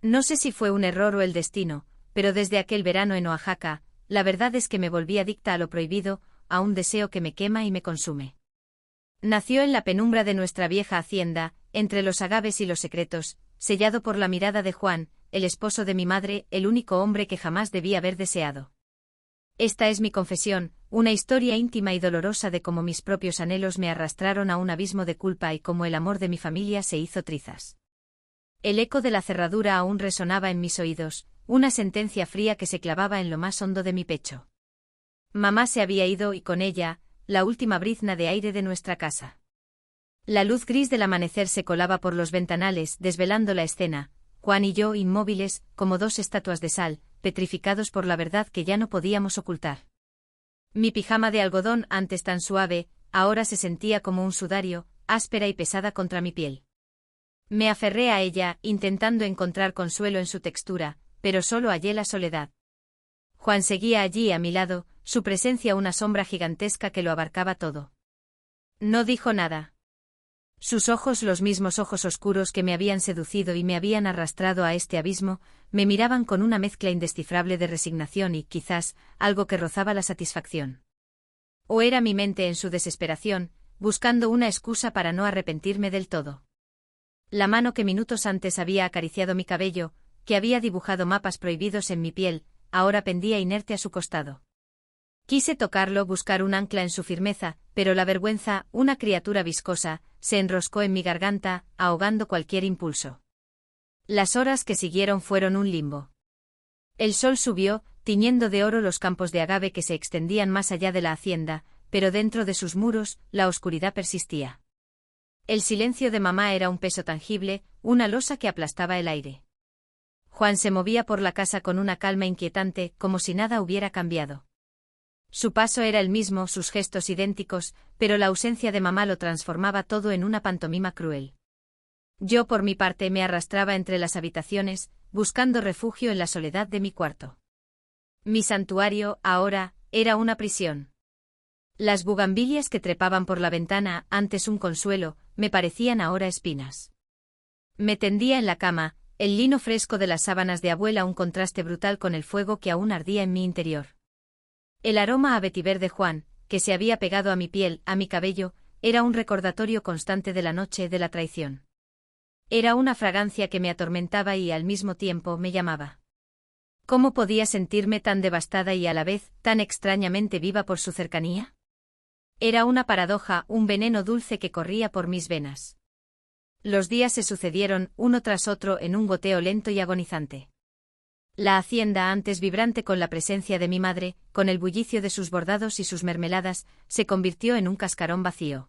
No sé si fue un error o el destino, pero desde aquel verano en Oaxaca, la verdad es que me volví adicta a lo prohibido, a un deseo que me quema y me consume. Nació en la penumbra de nuestra vieja hacienda, entre los agaves y los secretos, sellado por la mirada de Juan, el esposo de mi madre, el único hombre que jamás debí haber deseado. Esta es mi confesión, una historia íntima y dolorosa de cómo mis propios anhelos me arrastraron a un abismo de culpa y cómo el amor de mi familia se hizo trizas. El eco de la cerradura aún resonaba en mis oídos, una sentencia fría que se clavaba en lo más hondo de mi pecho. Mamá se había ido y con ella, la última brizna de aire de nuestra casa. La luz gris del amanecer se colaba por los ventanales, desvelando la escena, Juan y yo inmóviles, como dos estatuas de sal, petrificados por la verdad que ya no podíamos ocultar. Mi pijama de algodón, antes tan suave, ahora se sentía como un sudario, áspera y pesada contra mi piel. Me aferré a ella, intentando encontrar consuelo en su textura, pero solo hallé la soledad. Juan seguía allí a mi lado, su presencia una sombra gigantesca que lo abarcaba todo. No dijo nada. Sus ojos, los mismos ojos oscuros que me habían seducido y me habían arrastrado a este abismo, me miraban con una mezcla indescifrable de resignación y, quizás, algo que rozaba la satisfacción. O era mi mente en su desesperación, buscando una excusa para no arrepentirme del todo. La mano que minutos antes había acariciado mi cabello, que había dibujado mapas prohibidos en mi piel, ahora pendía inerte a su costado. Quise tocarlo, buscar un ancla en su firmeza, pero la vergüenza, una criatura viscosa, se enroscó en mi garganta, ahogando cualquier impulso. Las horas que siguieron fueron un limbo. El sol subió, tiñendo de oro los campos de agave que se extendían más allá de la hacienda, pero dentro de sus muros, la oscuridad persistía. El silencio de mamá era un peso tangible, una losa que aplastaba el aire. Juan se movía por la casa con una calma inquietante, como si nada hubiera cambiado. Su paso era el mismo, sus gestos idénticos, pero la ausencia de mamá lo transformaba todo en una pantomima cruel. Yo, por mi parte, me arrastraba entre las habitaciones, buscando refugio en la soledad de mi cuarto. Mi santuario, ahora, era una prisión. Las bugambilias que trepaban por la ventana, antes un consuelo, me parecían ahora espinas. Me tendía en la cama, el lino fresco de las sábanas de abuela un contraste brutal con el fuego que aún ardía en mi interior. El aroma a vetiver de Juan, que se había pegado a mi piel, a mi cabello, era un recordatorio constante de la noche de la traición. Era una fragancia que me atormentaba y al mismo tiempo me llamaba. ¿Cómo podía sentirme tan devastada y a la vez tan extrañamente viva por su cercanía? Era una paradoja, un veneno dulce que corría por mis venas. Los días se sucedieron, uno tras otro, en un goteo lento y agonizante. La hacienda, antes vibrante con la presencia de mi madre, con el bullicio de sus bordados y sus mermeladas, se convirtió en un cascarón vacío.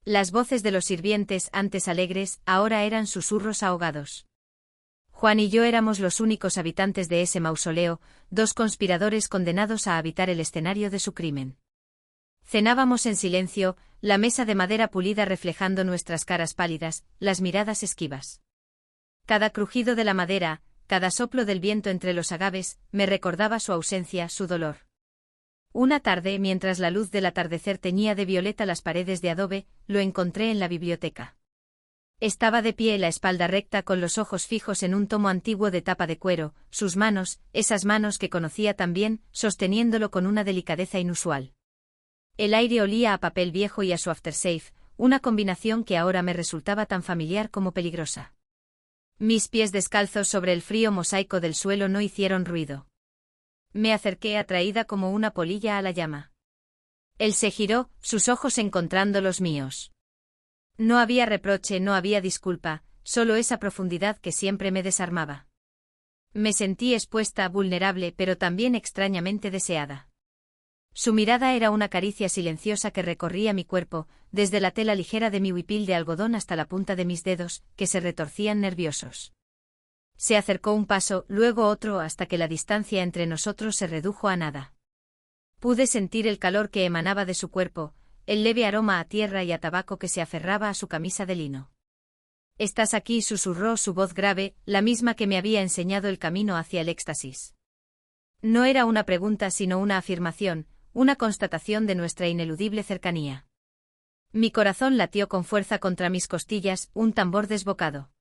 Las voces de los sirvientes, antes alegres, ahora eran susurros ahogados. Juan y yo éramos los únicos habitantes de ese mausoleo, dos conspiradores condenados a habitar el escenario de su crimen. Cenábamos en silencio, la mesa de madera pulida reflejando nuestras caras pálidas, las miradas esquivas. Cada crujido de la madera, cada soplo del viento entre los agaves, me recordaba su ausencia, su dolor. Una tarde, mientras la luz del atardecer teñía de violeta las paredes de adobe, lo encontré en la biblioteca. Estaba de pie, la espalda recta, con los ojos fijos en un tomo antiguo de tapa de cuero, sus manos, esas manos que conocía tan bien, sosteniéndolo con una delicadeza inusual. El aire olía a papel viejo y a su aftershave, una combinación que ahora me resultaba tan familiar como peligrosa. Mis pies descalzos sobre el frío mosaico del suelo no hicieron ruido. Me acerqué atraída como una polilla a la llama. Él se giró, sus ojos encontrando los míos. No había reproche, no había disculpa, solo esa profundidad que siempre me desarmaba. Me sentí expuesta, vulnerable, pero también extrañamente deseada. Su mirada era una caricia silenciosa que recorría mi cuerpo, desde la tela ligera de mi huipil de algodón hasta la punta de mis dedos, que se retorcían nerviosos. Se acercó un paso, luego otro, hasta que la distancia entre nosotros se redujo a nada. Pude sentir el calor que emanaba de su cuerpo, el leve aroma a tierra y a tabaco que se aferraba a su camisa de lino. «Estás aquí», susurró su voz grave, la misma que me había enseñado el camino hacia el éxtasis. No era una pregunta sino una afirmación, una constatación de nuestra ineludible cercanía. Mi corazón latió con fuerza contra mis costillas, un tambor desbocado.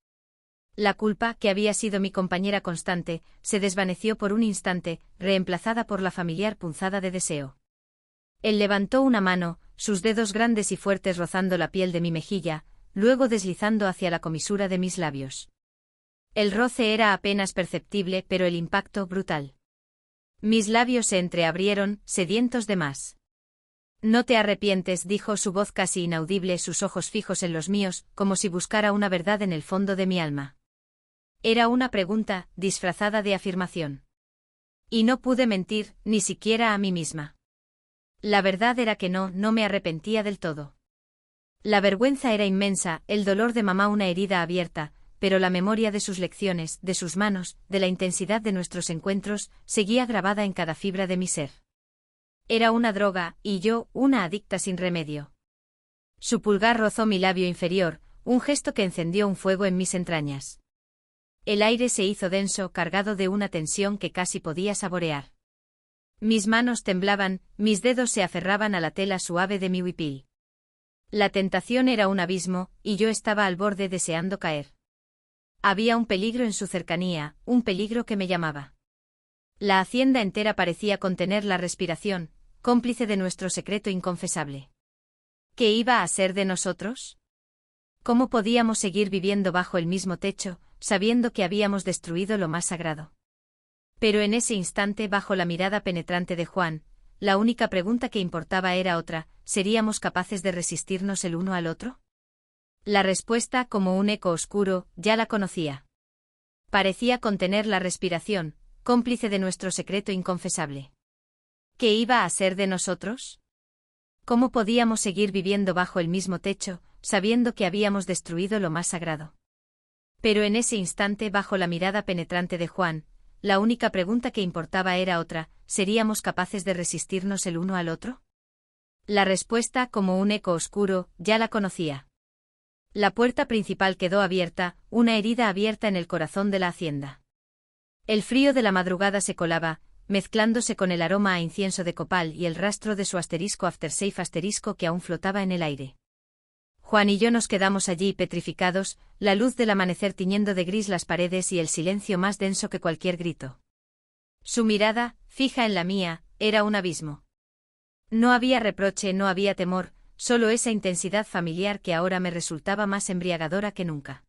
La culpa, que había sido mi compañera constante, se desvaneció por un instante, reemplazada por la familiar punzada de deseo. Él levantó una mano, sus dedos grandes y fuertes rozando la piel de mi mejilla, luego deslizando hacia la comisura de mis labios. El roce era apenas perceptible, pero el impacto brutal. Mis labios se entreabrieron, sedientos de más. «No te arrepientes», dijo su voz casi inaudible, sus ojos fijos en los míos, como si buscara una verdad en el fondo de mi alma. Era una pregunta, disfrazada de afirmación. Y no pude mentir, ni siquiera a mí misma. La verdad era que no me arrepentía del todo. La vergüenza era inmensa, el dolor de mamá una herida abierta, pero la memoria de sus lecciones, de sus manos, de la intensidad de nuestros encuentros, seguía grabada en cada fibra de mi ser. Era una droga, y yo, una adicta sin remedio. Su pulgar rozó mi labio inferior, un gesto que encendió un fuego en mis entrañas. El aire se hizo denso, cargado de una tensión que casi podía saborear. Mis manos temblaban, mis dedos se aferraban a la tela suave de mi huipil. La tentación era un abismo, y yo estaba al borde deseando caer. Había un peligro en su cercanía, un peligro que me llamaba. La hacienda entera parecía contener la respiración, cómplice de nuestro secreto inconfesable. ¿Qué iba a ser de nosotros? ¿Cómo podíamos seguir viviendo bajo el mismo techo, sabiendo que habíamos destruido lo más sagrado? Pero en ese instante, bajo la mirada penetrante de Juan, la única pregunta que importaba era otra: ¿seríamos capaces de resistirnos el uno al otro? La respuesta, como un eco oscuro, ya la conocía. Parecía contener la respiración, cómplice de nuestro secreto inconfesable. ¿Qué iba a ser de nosotros? ¿Cómo podíamos seguir viviendo bajo el mismo techo, sabiendo que habíamos destruido lo más sagrado? Pero en ese instante, bajo la mirada penetrante de Juan, la única pregunta que importaba era otra: ¿seríamos capaces de resistirnos el uno al otro? La respuesta, como un eco oscuro, ya la conocía. La puerta principal quedó abierta, una herida abierta en el corazón de la hacienda. El frío de la madrugada se colaba, mezclándose con el aroma a incienso de copal y el rastro de su *aftershave* que aún flotaba en el aire. Juan y yo nos quedamos allí petrificados, la luz del amanecer tiñendo de gris las paredes y el silencio más denso que cualquier grito. Su mirada, fija en la mía, era un abismo. No había reproche, no había temor, solo esa intensidad familiar que ahora me resultaba más embriagadora que nunca.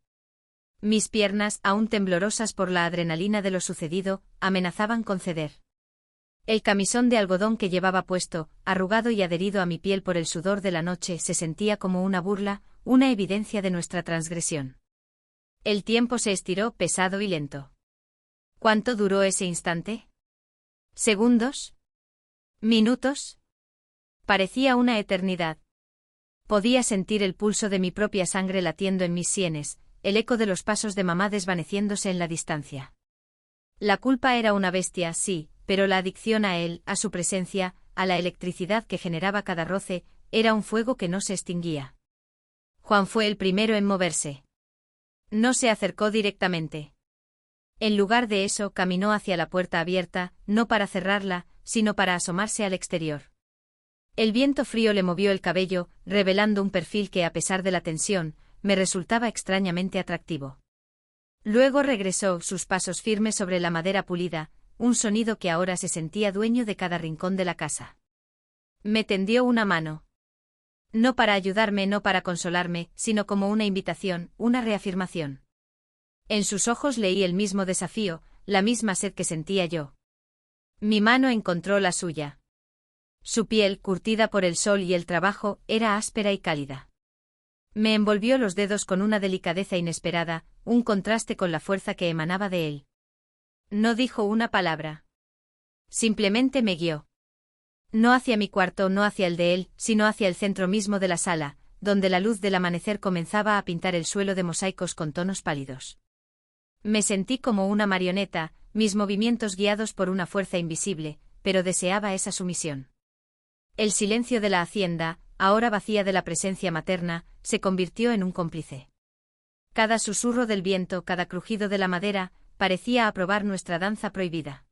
Mis piernas, aún temblorosas por la adrenalina de lo sucedido, amenazaban con ceder. El camisón de algodón que llevaba puesto, arrugado y adherido a mi piel por el sudor de la noche, se sentía como una burla, una evidencia de nuestra transgresión. El tiempo se estiró, pesado y lento. ¿Cuánto duró ese instante? ¿Segundos? ¿Minutos? Parecía una eternidad. Podía sentir el pulso de mi propia sangre latiendo en mis sienes, el eco de los pasos de mamá desvaneciéndose en la distancia. La culpa era una bestia, sí, pero la adicción a él, a su presencia, a la electricidad que generaba cada roce, era un fuego que no se extinguía. Juan fue el primero en moverse. No se acercó directamente. En lugar de eso, caminó hacia la puerta abierta, no para cerrarla, sino para asomarse al exterior. El viento frío le movió el cabello, revelando un perfil que, a pesar de la tensión, me resultaba extrañamente atractivo. Luego regresó, sus pasos firmes sobre la madera pulida, un sonido que ahora se sentía dueño de cada rincón de la casa. Me tendió una mano. No para ayudarme, no para consolarme, sino como una invitación, una reafirmación. En sus ojos leí el mismo desafío, la misma sed que sentía yo. Mi mano encontró la suya. Su piel, curtida por el sol y el trabajo, era áspera y cálida. Me envolvió los dedos con una delicadeza inesperada, un contraste con la fuerza que emanaba de él. No dijo una palabra. Simplemente me guió. No hacia mi cuarto, no hacia el de él, sino hacia el centro mismo de la sala, donde la luz del amanecer comenzaba a pintar el suelo de mosaicos con tonos pálidos. Me sentí como una marioneta, mis movimientos guiados por una fuerza invisible, pero deseaba esa sumisión. El silencio de la hacienda, ahora vacía de la presencia materna, se convirtió en un cómplice. Cada susurro del viento, cada crujido de la madera, parecía aprobar nuestra danza prohibida.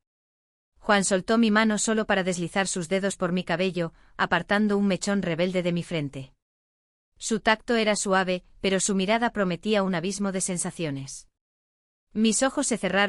Juan soltó mi mano solo para deslizar sus dedos por mi cabello, apartando un mechón rebelde de mi frente. Su tacto era suave, pero su mirada prometía un abismo de sensaciones. Mis ojos se cerraron.